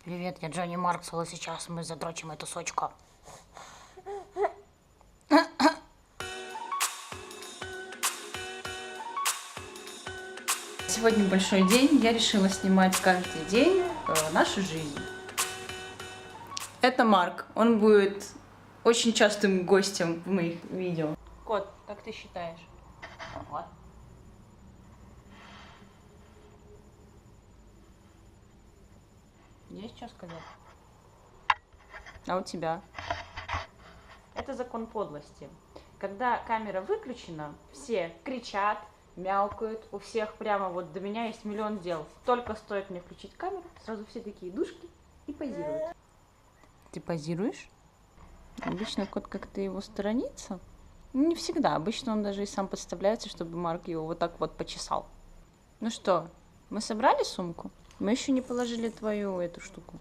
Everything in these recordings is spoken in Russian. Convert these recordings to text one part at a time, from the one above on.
Привет, я Джонни Марксвелл, и сейчас мы задрочим эту сучку. Сегодня большой день, я решила снимать каждый день нашу жизнь. Это Марк, он будет очень частым гостем в моих видео. Кот, как ты считаешь? Вот. Есть что сказать? А у тебя? Это закон подлости. Когда камера выключена, все кричат, мяукают, у всех прямо вот до меня есть миллион дел. Только стоит мне включить камеру, сразу все такие душки и позируют. Ты позируешь? Обычно кот как-то его сторонится. Ну, не всегда. Обычно он даже и сам подставляется, чтобы Марк его вот так вот почесал. Ну что, мы собрали сумку? Мы еще не положили твою эту штуку.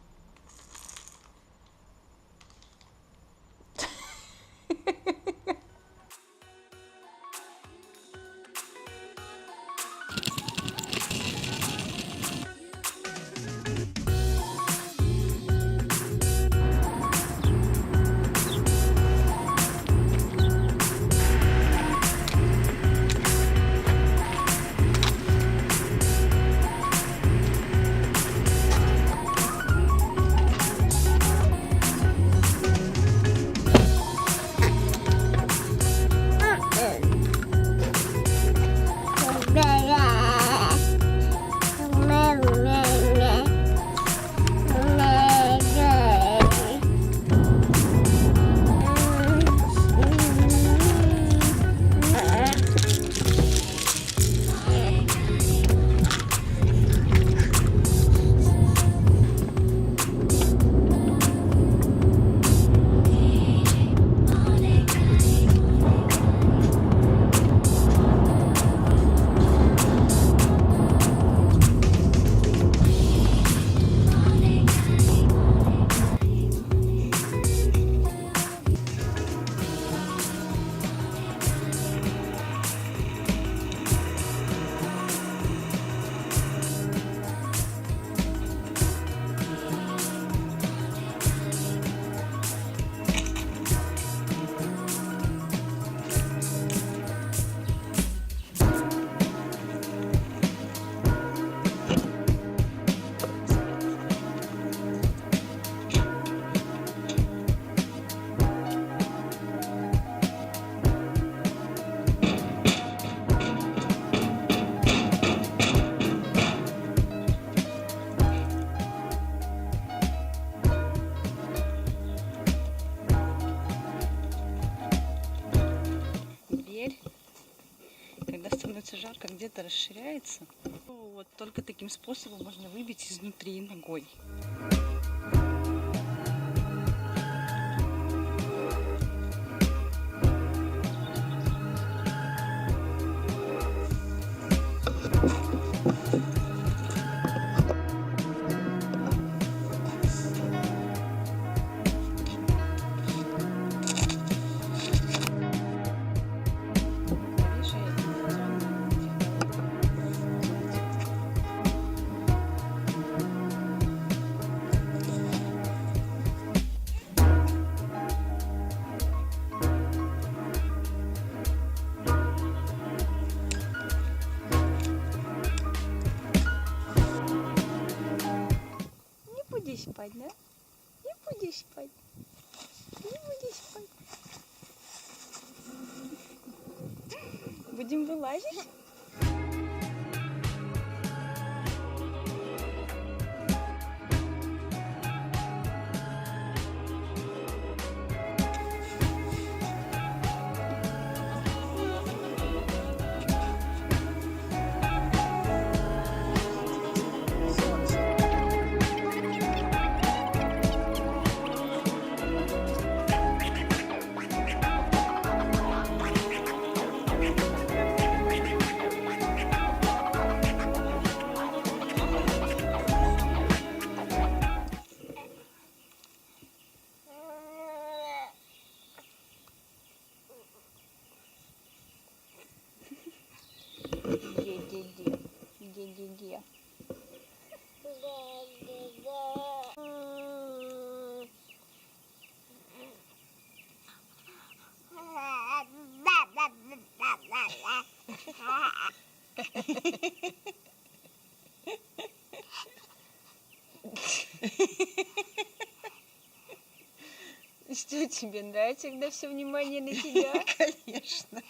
Дверь, когда становится жарко, где-то расширяется. Вот только таким способом можно выбить изнутри ногой. Будешь спать, да? Не будешь спать. Не будешь спать. Будем вылазить? Что, тебе нравится, когда все внимание на тебя? Конечно.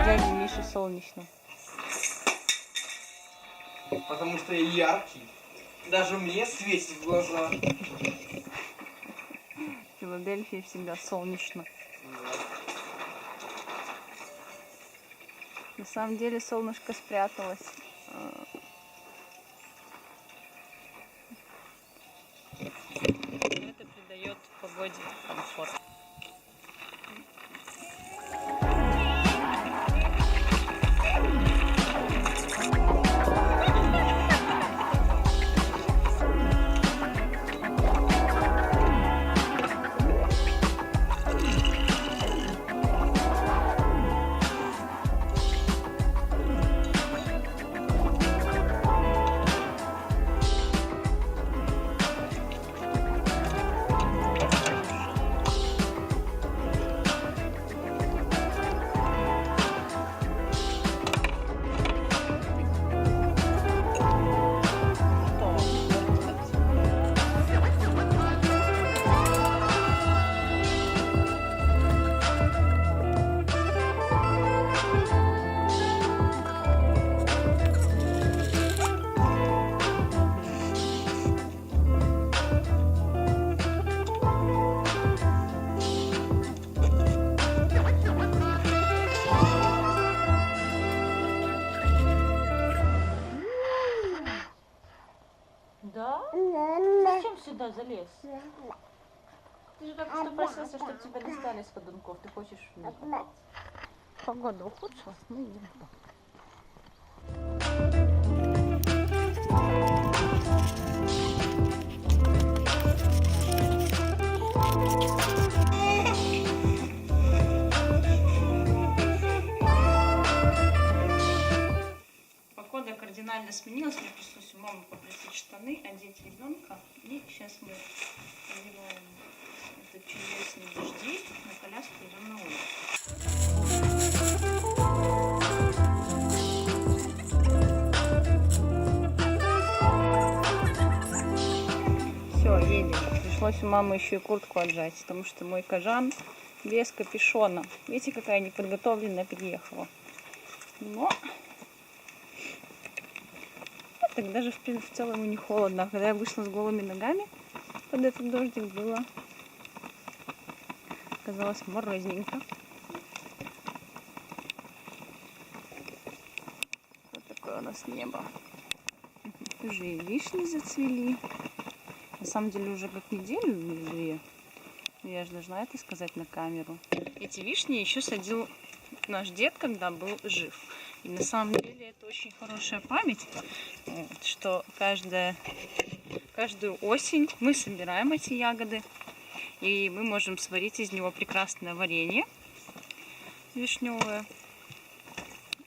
Дядя Миша солнечно. Потому что я яркий. Даже мне светит в глаза. В Филадельфии всегда солнечно. На самом деле солнышко спряталось. Это придает погоде комфорт. Да? Зачем сюда залез? Ты же только что просился, чтобы тебя достали из ходунков. Ты хочешь вниз? Погода ухудшилась, мы идем туда. Погода кардинально сменилась, мне пришлось у мамы попросить штаны, одеть ребенка. И сейчас мы одеваем этот чудесный дожди на коляску, идем на улицу. Все, едем. Пришлось у мамы еще и куртку отжать, потому что мой кожан без капюшона. Видите, какая неподготовленная приехала. Но так даже в целом и не холодно. А когда я вышла с голыми ногами под этот дождик, было, казалось, морозненько. Вот такое у нас небо. Уже и вишни зацвели. На самом деле уже как неделю или две. Я же должна это сказать на камеру. Эти вишни еще садил наш дед, когда был жив. И на самом деле это очень хорошая память, что каждую осень мы собираем эти ягоды. И мы можем сварить из него прекрасное варенье вишневое.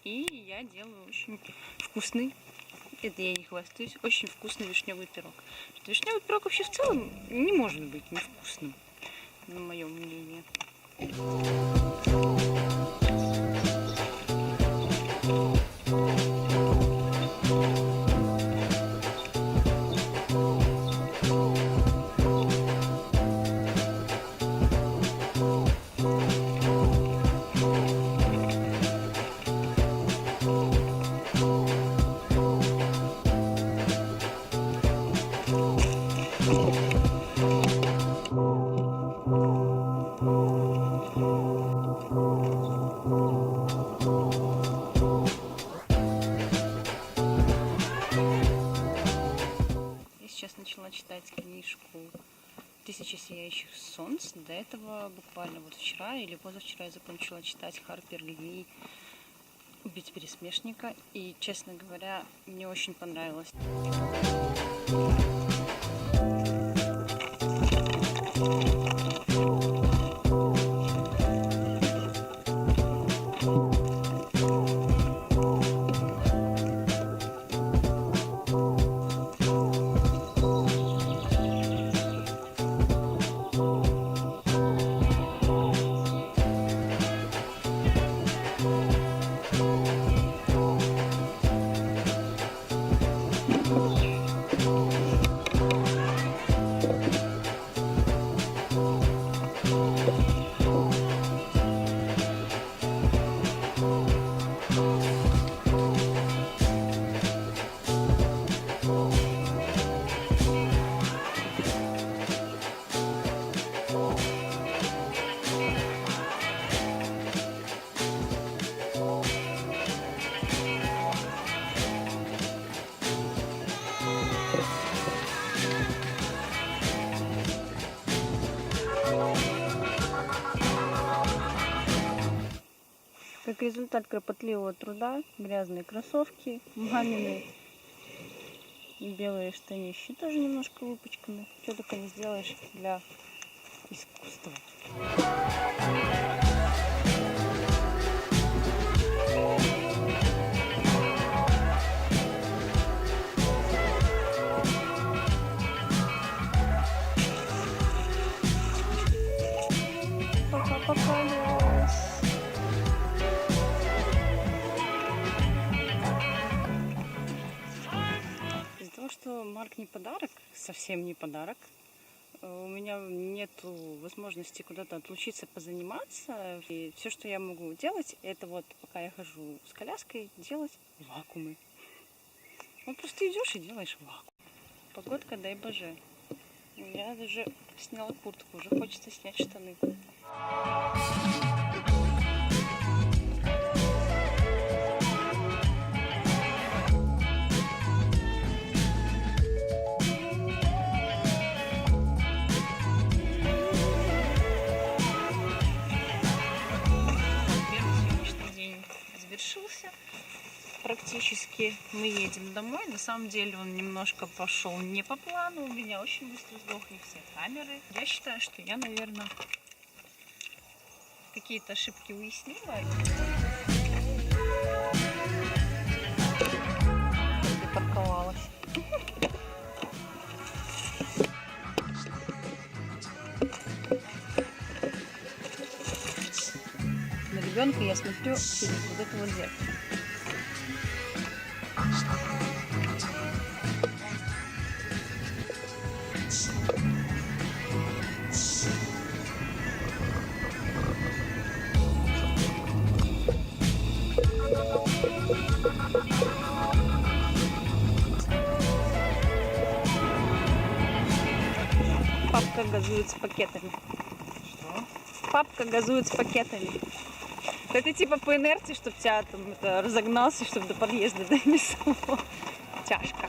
И я делаю очень вкусный, это я не хвастаюсь, очень вкусный вишневый пирог. Вишневый пирог вообще в целом не может быть невкусным, на моем мнении. Начала читать книжку «Тысяча сияющих солнц». До этого буквально вот вчера или позавчера я закончила читать Харпер Ли «Убить пересмешника». И, честно говоря, мне очень понравилось. Как результат кропотливого труда, грязные кроссовки, мамины белые штанищи, тоже немножко выпачканы. Что только не сделаешь для искусства. Пока-пока. Из-за того, что Марк не подарок, совсем не подарок, у меня нет возможности куда-то отлучиться, позаниматься. И все, что я могу делать, это вот, пока я хожу с коляской, делать вакуумы. Вот просто идешь и делаешь вакуум. Погодка, дай боже. Я даже сняла куртку, уже хочется снять штаны. Завершился практически. Мы едем домой. На самом деле он немножко пошел не по плану. У меня очень быстро сдохли все камеры. Я считаю, что я, наверное, какие-то ошибки уяснила. Припарковалась. На ребенка я смотрю через вот это вот зеркало. Папка газует с пакетами. Что? Папка газует с пакетами. Это типа по инерции, чтобы тебя там разогнался, чтобы до подъезда донесло. Тяжко.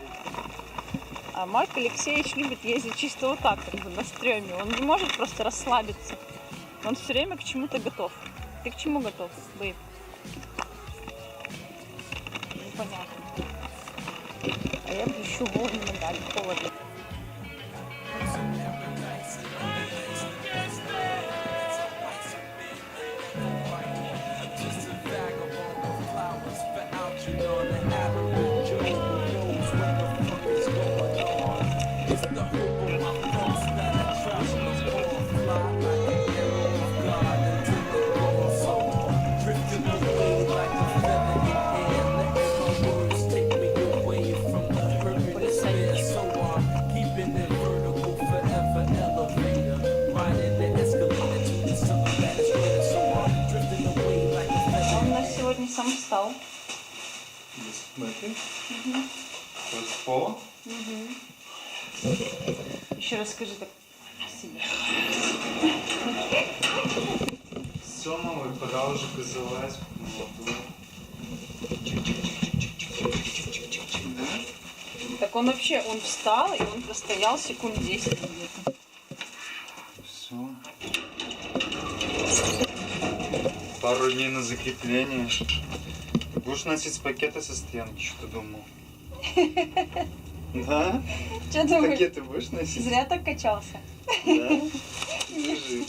А Марк Алексеевич любит ездить чисто вот так, как бы на стреме. Он не может просто расслабиться. Он все время к чему-то готов. Ты к чему готов, бейб? Непонятно. А я ищу волны медали, холодно. Сам встал. Без мыты? С пола? Еще раз скажи так. Все, мама, пора уже газовать. Так он вообще, он встал и он простоял секунд 10 где-то. Пару дней на закрепление. Ты будешь носить пакеты со стоянки, что ты думал? Да? Что думаешь? Пакеты будешь носить? Зря так качался. Да? Держи.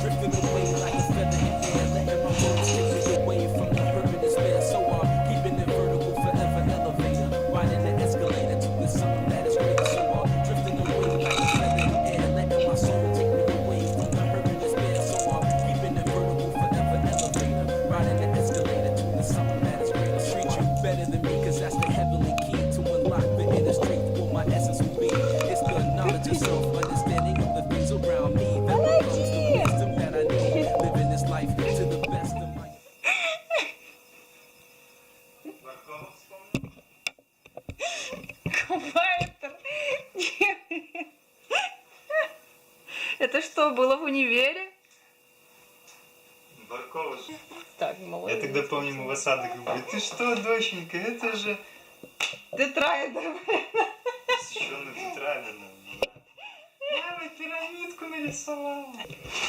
Drifting away like a feather in air, letting my words take me away from the hurt and despair. So I'm keeping it vertical, forever elevator, riding the escalator to the something that is greater. So I'm drifting away like a feather in air, letting my soul take me away from the hurt and despair. So I'm keeping it vertical, forever elevator, riding the escalator to the something that is greater. Treat you better than me, cause that's the heavenly key to unlock the inner strength. What my essence will be, it's the knowledge of self, understanding of the things around me. That becomes the wisdom that I need, living this life to the best of my. Кубайтер. Это что, было в универе? Баркова же. Так, молодец. Я тогда помню, мы в осадок говорили, ты что, доченька, это же Тетрайдер. посвященный тетрадерно. Мама пирамидку нарисовала.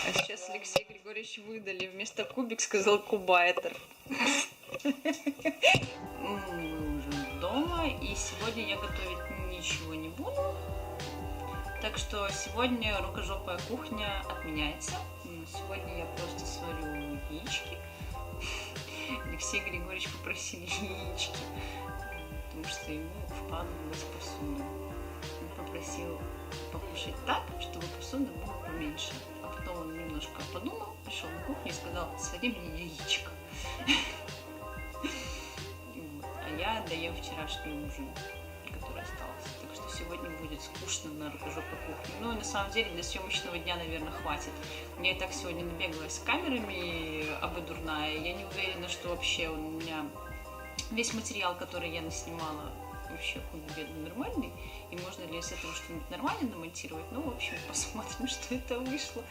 А сейчас Алексей Григорьевич выдали. Вместо кубик сказал кубайтер. Мы уже дома, и сегодня я готовить ничего не буду. Так что сегодня рукожопая кухня отменяется. Сегодня я просто сварю яички. Алексей Григорьевич попросил яички, потому что ему впадалась посуда. Он попросил покушать так, чтобы посуда была поменьше. А потом он немножко подумал, пришел на кухню и сказал: свари мне яичко. А я доем вчерашний ужин, который остался. Так что сегодня будет скучно на рукожопой кухне. Ну и на самом деле для съемочного дня, наверное, хватит. Я и так сегодня набегалась с камерами ободурная. Я не уверена, что вообще у меня весь материал, который я наснимала, вообще худо-бедно нормальный. И можно ли с этого что-нибудь нормально намонтировать. Ну, в общем, посмотрим, что это вышло.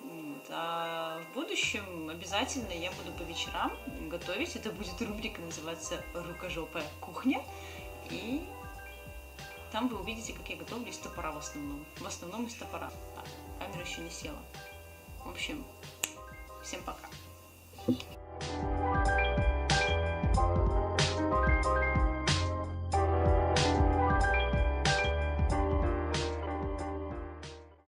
Вот. А в будущем обязательно я буду по вечерам готовить. Это будет рубрика, называется «Рукожопая кухня». И там вы увидите, как я готовлю из топора в основном. В основном из топора. Камера еще не села. В общем, всем пока.